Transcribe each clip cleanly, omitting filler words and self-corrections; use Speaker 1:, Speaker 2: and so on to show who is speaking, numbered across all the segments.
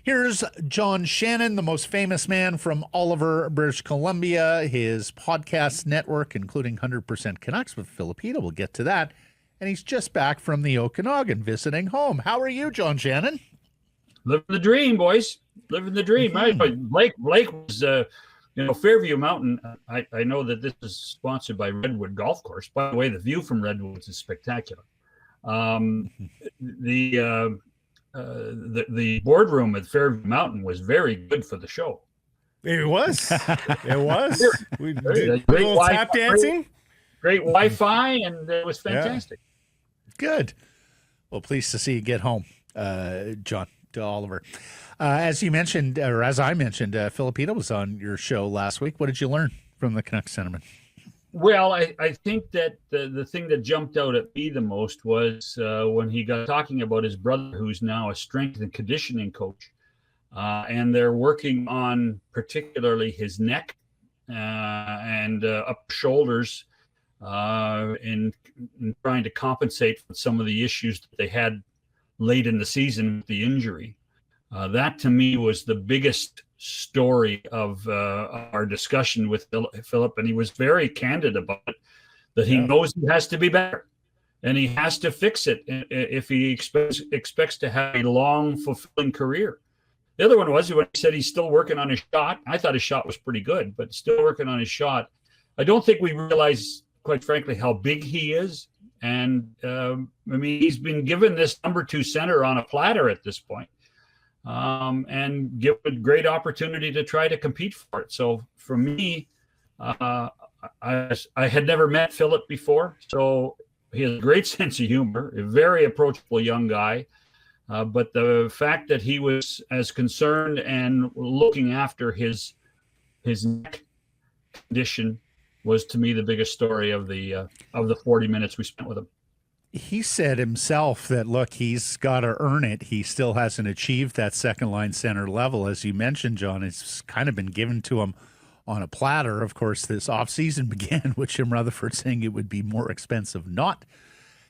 Speaker 1: Here's John Shannon, the most famous man from Oliver, British Columbia. His podcast network, including 100% Canucks with Filip Chytil. We'll get to that. And he's just back from the Okanagan visiting home. How are you, John Shannon?
Speaker 2: Living the dream, boys. Living the dream.
Speaker 1: Mm-hmm.
Speaker 2: Blake was, Fairview Mountain. I know that this is sponsored by Redwood Golf Course. By the way, the view from Redwoods is spectacular. The boardroom at Fairview Mountain was very good for the show.
Speaker 3: It was. It was. We did
Speaker 2: great
Speaker 3: little tap dancing.
Speaker 2: Great Wi-Fi, and it was fantastic.
Speaker 1: Yeah. Good. Well, pleased to see you get home, John, to Oliver. As you mentioned, or as I mentioned, Filip Chytil was on your show last week. What did you learn from the Canucks centerman?
Speaker 2: Well, I think that the thing that jumped out at me the most was when he got talking about his brother, who's now a strength and conditioning coach. And they're working on particularly his neck and up shoulders in trying to compensate for some of the issues that they had late in the season with the injury. That to me was the biggest story of our discussion with Filip, and he was very candid about it, that he knows he has to be better and he has to fix it if he expects to have a long, fulfilling career. The other one was when he said he's still working on his shot. I thought his shot was pretty good, but still working on his shot. I don't think we realize, quite frankly, how big he is. And he's been given this number 2 center on a platter at this point. And give a great opportunity to try to compete for it. So for me, I had never met Filip before, so he has a great sense of humor, a very approachable young guy. But the fact that he was as concerned and looking after his neck condition was, to me, the biggest story of the 40 minutes we spent with him.
Speaker 1: He said himself that, look, he's got to earn it. He still hasn't achieved that second line center level. As you mentioned, John, it's kind of been given to him on a platter. Of course, this offseason began with Jim Rutherford saying it would be more expensive not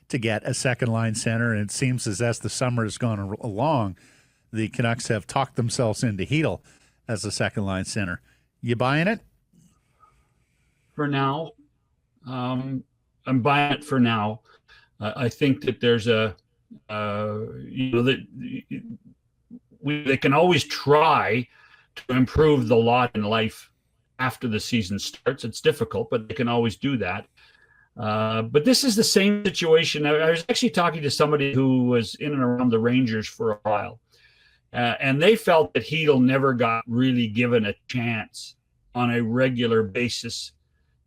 Speaker 1: to get a second line center. And it seems as the summer has gone along, the Canucks have talked themselves into Chytil as a second line center. You buying it?
Speaker 2: For now, I'm buying it for now. I think that there's they can always try to improve the lot in life after the season starts. It's difficult, but they can always do that. But this is the same situation. I was actually talking to somebody who was in and around the Rangers for a while, and they felt that Chytil never got really given a chance on a regular basis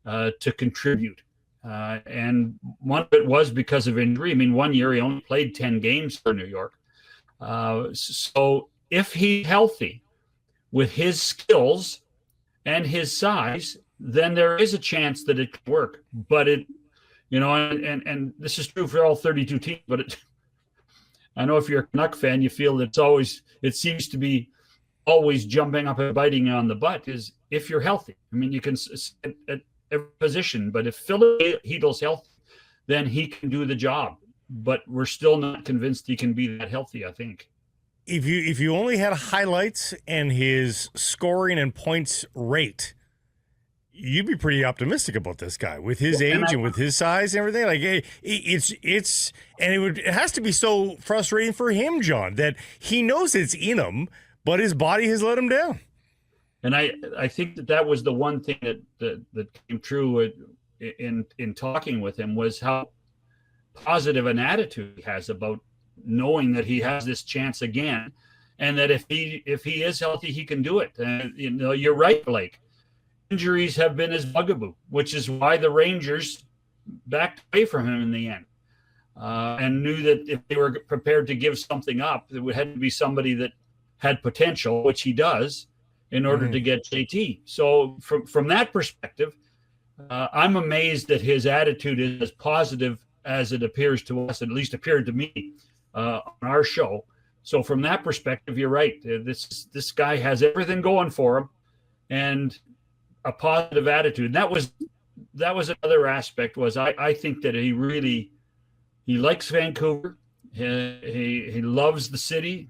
Speaker 2: to contribute. And one of it was because of injury. I mean, one year he only played 10 games for New York. So if he's healthy with his skills and his size, then there is a chance that it can work. But and this is true for all 32 teams, but I know if you're a Canuck fan, you feel that it seems to be always jumping up and biting you on the butt is if you're healthy. I mean, you can at every position, but if Filip Chytil's healthy, then he can do the job. But we're still not convinced he can be that healthy, I think.
Speaker 3: If you only had highlights and his scoring and points rate, you'd be pretty optimistic about this guy with his age and with his size and everything. Like it has to be so frustrating for him, John, that he knows it's in him, but his body has let him down.
Speaker 2: And I think that was the one thing that came true in talking with him was how positive an attitude he has about knowing that he has this chance again, and that if he is healthy, he can do it. And you're right, Blake. Injuries have been his bugaboo, which is why the Rangers backed away from him in the end, and knew that if they were prepared to give something up, it would have to be somebody that had potential, which he does, in order to get JT. So from that perspective, I'm amazed that his attitude is as positive as it appears to us, at least appeared to me on our show. So from that perspective, you're right. This guy has everything going for him and a positive attitude. And that was another aspect was I think that he likes Vancouver. He loves the city.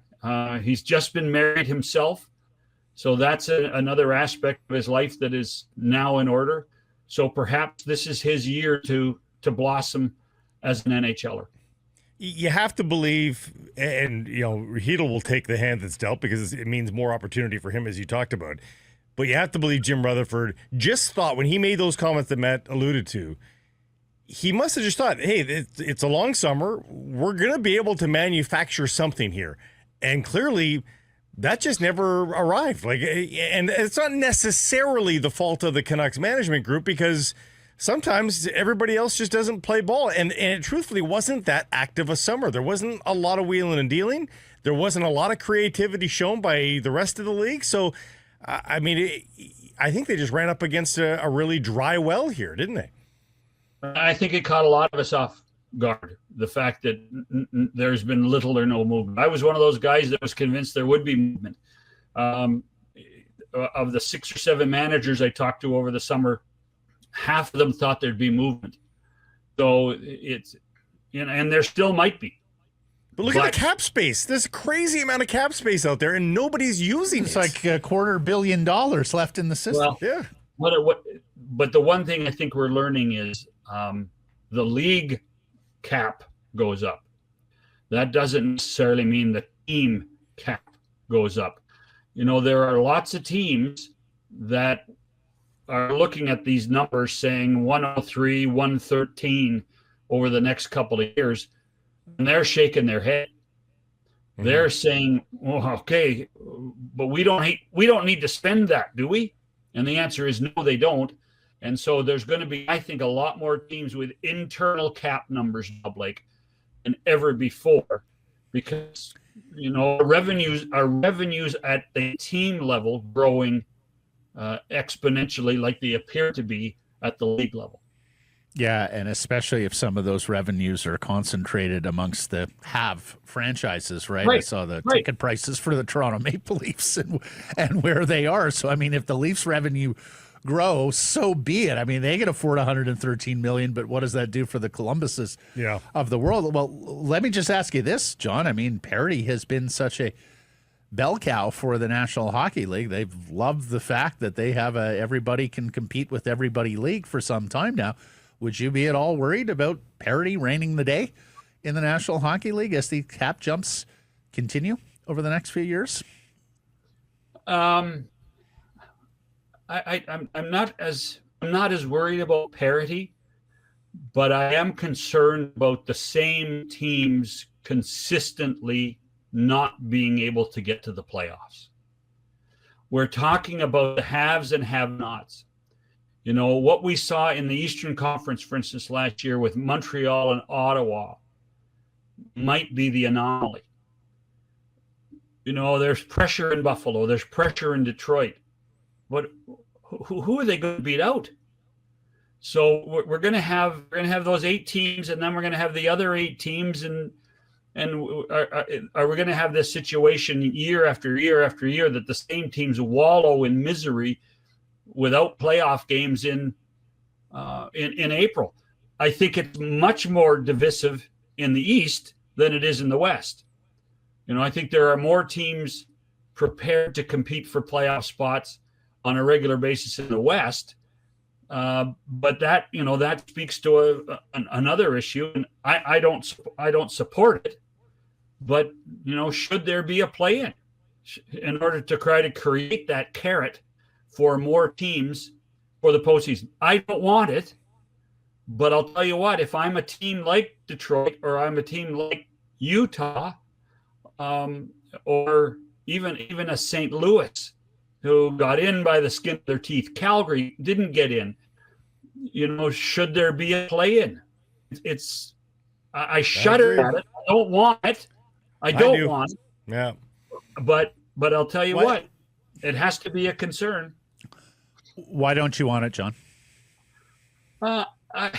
Speaker 2: He's just been married himself. So that's another aspect of his life that is now in order. So perhaps this is his year to blossom as an NHLer.
Speaker 3: You have to believe, and Chytil will take the hand that's dealt because it means more opportunity for him, as you talked about. But you have to believe Jim Rutherford just thought, when he made those comments that Matt alluded to, he must have just thought, hey, it's a long summer. We're going to be able to manufacture something here. And clearly, that just never arrived. And it's not necessarily the fault of the Canucks management group, because sometimes everybody else just doesn't play ball. And it truthfully wasn't that active a summer. There wasn't a lot of wheeling and dealing. There wasn't a lot of creativity shown by the rest of the league. So, I think they just ran up against a really dry well here, didn't they?
Speaker 2: I think it caught a lot of us off guard, the fact that there's been little or no movement. I was one of those guys that was convinced there would be movement. Of the 6 or 7 managers I talked to over the summer, half of them thought there'd be movement. So it's, and there still might be.
Speaker 3: But look at the cap space. There's a crazy amount of cap space out there, and nobody's using it.
Speaker 1: It's like $250 million left in the system.
Speaker 2: Well,
Speaker 3: yeah.
Speaker 2: But the one thing I think we're learning is the league cap goes up. That doesn't necessarily mean the team cap goes up. There are lots of teams that are looking at these numbers saying 103, 113 over the next couple of years, and they're shaking their head. Mm-hmm. They're saying, well, okay, but we don't need to spend that, do we? And the answer is no, they don't. And so there's going to be, I think, a lot more teams with internal cap numbers now, Blake, than ever before, because revenues at the team level growing exponentially, like they appear to be at the league level.
Speaker 1: Yeah, and especially if some of those revenues are concentrated amongst the franchises, right? I saw the ticket prices for the Toronto Maple Leafs and where they are. So, if the Leafs revenue grow, so be it. They can afford $113 million, but what does that do for the Columbuses of the world? Well, let me just ask you this, John. Parity has been such a bell cow for the National Hockey League. They've loved the fact that they have a everybody can compete with everybody league for some time now. Would you be at all worried about parity reigning the day in the National Hockey League as the cap jumps continue over the next few years?
Speaker 2: I'm not as worried about parity, but I am concerned about the same teams consistently not being able to get to the playoffs. We're talking about the haves and have-nots. What we saw in the Eastern Conference, for instance, last year with Montreal and Ottawa might be the anomaly. There's pressure in Buffalo. There's pressure in Detroit. But who are they going to beat out? So we're going to have those 8 teams, and then we're going to have the other 8 teams, and are we going to have this situation year after year after year that the same teams wallow in misery without playoff games in April? I think it's much more divisive in the East than it is in the West. I think there are more teams prepared to compete for playoff spots on a regular basis in the West. But that speaks to another issue, and I don't support it. But should there be a play-in in order to try to create that carrot for more teams for the postseason? I don't want it, but I'll tell you what: if I'm a team like Detroit, or I'm a team like Utah, or even a St. Louis, who got in by the skin of their teeth. Calgary didn't get in. Should there be a play-in? I shudder at it. I don't want it. I don't want it.
Speaker 3: Yeah.
Speaker 2: But I'll tell you what, it has to be a concern.
Speaker 1: Why don't you want it, John?
Speaker 2: I'm a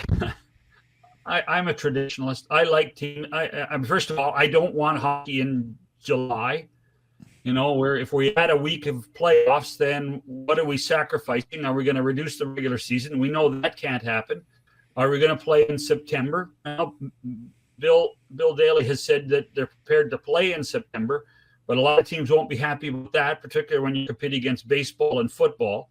Speaker 2: traditionalist. I like team. First of all, I don't want hockey in July. Where if we had a week of playoffs, then what are we sacrificing? Are we going to reduce the regular season? We know that can't happen. Are we going to play in September? Well, Bill Daly has said that they're prepared to play in September, but a lot of teams won't be happy with that, particularly when you compete against baseball and football.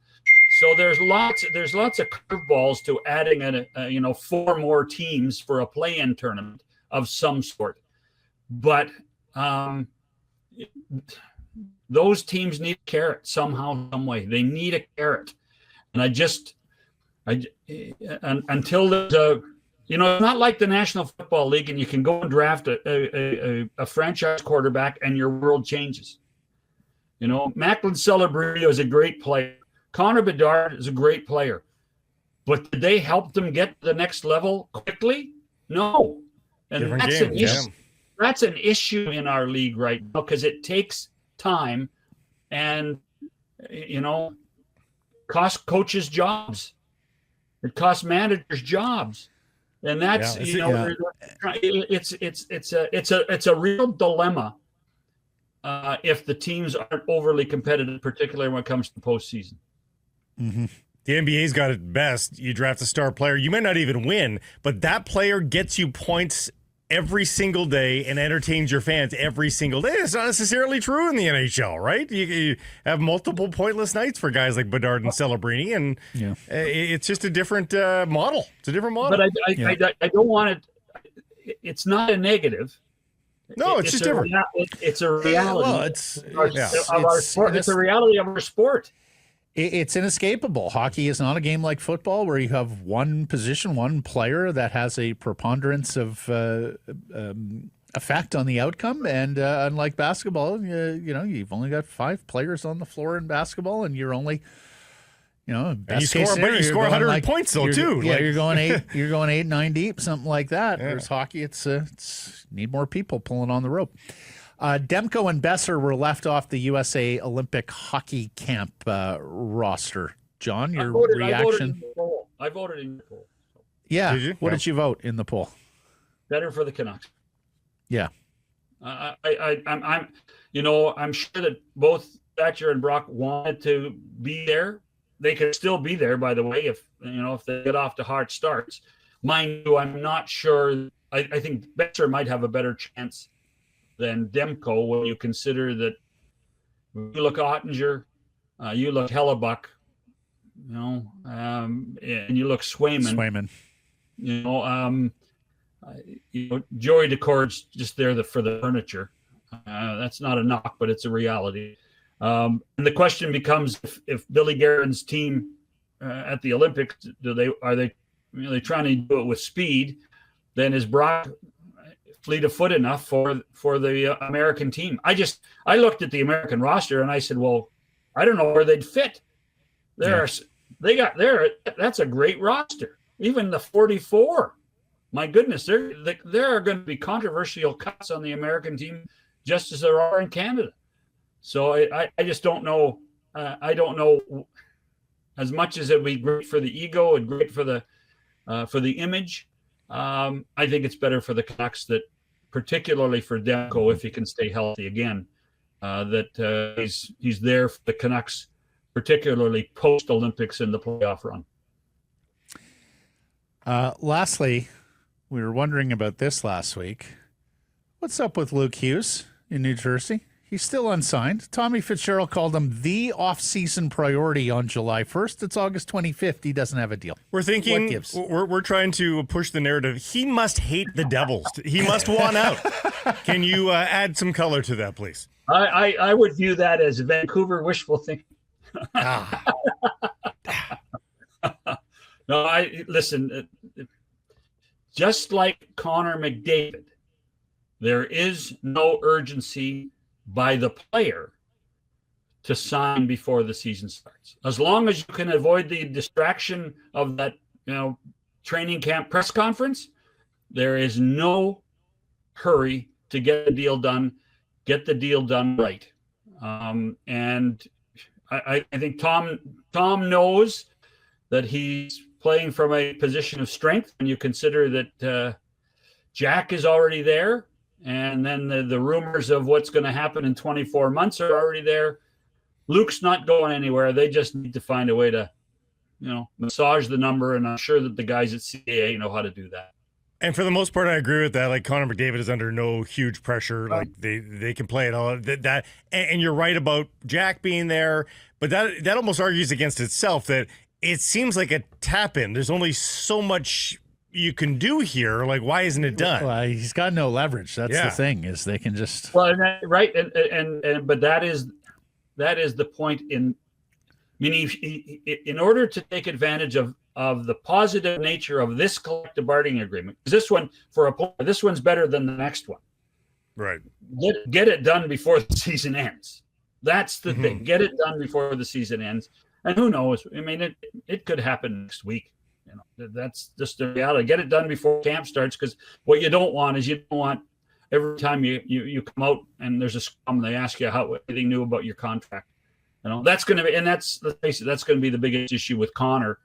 Speaker 2: So there's lots of curveballs to adding 4 more teams for a play-in tournament of some sort. But those teams need a carrot somehow, some way. They need a carrot, and until there's it's not like the National Football League, and you can go and draft a franchise quarterback, and your world changes. Macklin Celebrini is a great player. Connor Bedard is a great player, but did they help them get to the next level quickly? No, and that's an issue in our league right now, because it takes time, and costs coaches jobs. It costs managers jobs, and that's it's a real dilemma if the teams aren't overly competitive, particularly when it comes to postseason.
Speaker 3: Mm-hmm. The NBA's got it best. You draft a star player, you may not even win, but that player gets you points every single day and entertains your fans every single day. It's not necessarily true in the NHL, right? You have multiple pointless nights for guys like Bedard and Celebrini, and it's just a different model. It's a different model.
Speaker 2: But I don't want it. It's not a negative.
Speaker 3: No, it's just different.
Speaker 2: It's a reality.
Speaker 1: Well,
Speaker 2: it's a reality of our sport.
Speaker 1: It's inescapable. Hockey is not a game like football where you have one position, one player that has a preponderance of effect on the outcome. And unlike basketball, you've only got 5 players on the floor in basketball, and you're only, best
Speaker 3: you
Speaker 1: case scenario,
Speaker 3: you score 100 points though too.
Speaker 1: Yeah, you're going 8, 9 deep, something like that. Whereas hockey, it's need more people pulling on the rope. Demko and Besser were left off the USA Olympic hockey camp roster. John, your reaction?
Speaker 2: I voted in the poll.
Speaker 1: Yeah. Did you? What did you vote in the poll?
Speaker 2: Better for the Canucks.
Speaker 1: Yeah.
Speaker 2: I'm sure that both Thatcher and Brock wanted to be there. They could still be there, by the way, if they get off to hard starts. Mind you, I'm not sure. I think Besser might have a better chance than Demko when you consider that you look Ottinger, you look Hellebuck, and you look Swayman. Joey Decord's just there for the furniture. That's not a knock, but it's a reality. And the question becomes: if Billy Guerin's team at the Olympics, are they trying to do it with speed? Then is Brock fleet of foot enough for the American team? I looked at the American roster and I said, well, I don't know where they'd fit. That's a great roster. Even the 44, my goodness, there are going to be controversial cuts on the American team, just as there are in Canada. So I just don't know. I don't know, as much as it would be great for the ego and great for the image. I think it's better for the Canucks, that particularly for Demko, if he can stay healthy again, that he's there for the Canucks, particularly post-Olympics in the playoff run.
Speaker 1: Lastly, we were wondering about this last week. What's up with Luke Hughes in New Jersey? He's still unsigned. Tommy Fitzgerald called him the off-season priority on July 1st. It's August 25th. He doesn't have a deal.
Speaker 3: We're thinking, we're trying to push the narrative. He must hate the Devils. He must want out. Can you add some color to that, please?
Speaker 2: I would view that as Vancouver wishful thinking. No, listen, just like Connor McDavid, there is no urgency by the player to sign before the season starts. As long as you can avoid the distraction of that, training camp press conference, there is no hurry to get the deal done. Get the deal done right. And I think Tom knows that he's playing from a position of strength when you consider that Jack is already there. And then the rumors of what's going to happen in 24 months are already there. Luke's not going anywhere. They just need to find a way to, massage the number. And I'm sure that the guys at CAA know how to do that.
Speaker 3: And for the most part, I agree with that. Like Connor McDavid is under no huge pressure. Like they can play it all. And you're right about Jack being there, but that almost argues against itself. That it seems like a tap in. There's only so much you can do here. Like, why isn't it done?
Speaker 1: Well, he's got no leverage. That's the thing, is they can just
Speaker 2: right. But that is the point. In order to take advantage of the positive nature of this collective bargaining agreement, because this one's better than the next one.
Speaker 3: Right.
Speaker 2: Get it done before the season ends. That's the thing. Get it done before the season ends. And who knows? I mean, it could happen next week. That's just the reality. Get it done before camp starts, because what you don't want is every time you come out and there's a scrum, they ask you anything new about your contract. That's going to be, and let's face it, that's going to be the biggest issue with Connor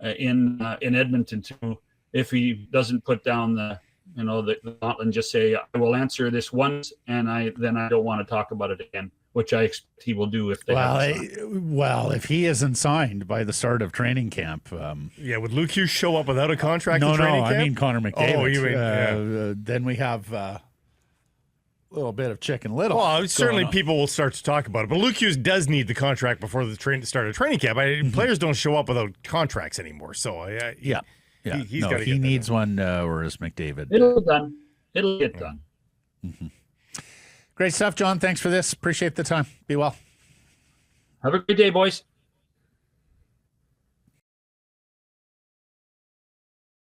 Speaker 2: in Edmonton too. If he doesn't put down the gauntlet and just say, I will answer this once, and then I don't want to talk about it again, which I expect he will do if they
Speaker 1: if he isn't signed by the start of training camp.
Speaker 3: Would Luke Hughes show up without a contract?
Speaker 1: No,
Speaker 3: in training camp?
Speaker 1: I mean Connor McDavid.
Speaker 3: Oh, you mean,
Speaker 1: then we have a little bit of Chicken Little.
Speaker 3: Well, certainly people will start to talk about it, but Luke Hughes does need the contract before the start of training camp. Players don't show up without contracts anymore, so he
Speaker 1: needs one, whereas McDavid.
Speaker 2: It'll get done. It'll get done.
Speaker 1: Mm-hmm. Great stuff, John. Thanks for this. Appreciate the time. Be well.
Speaker 2: Have a good day, boys.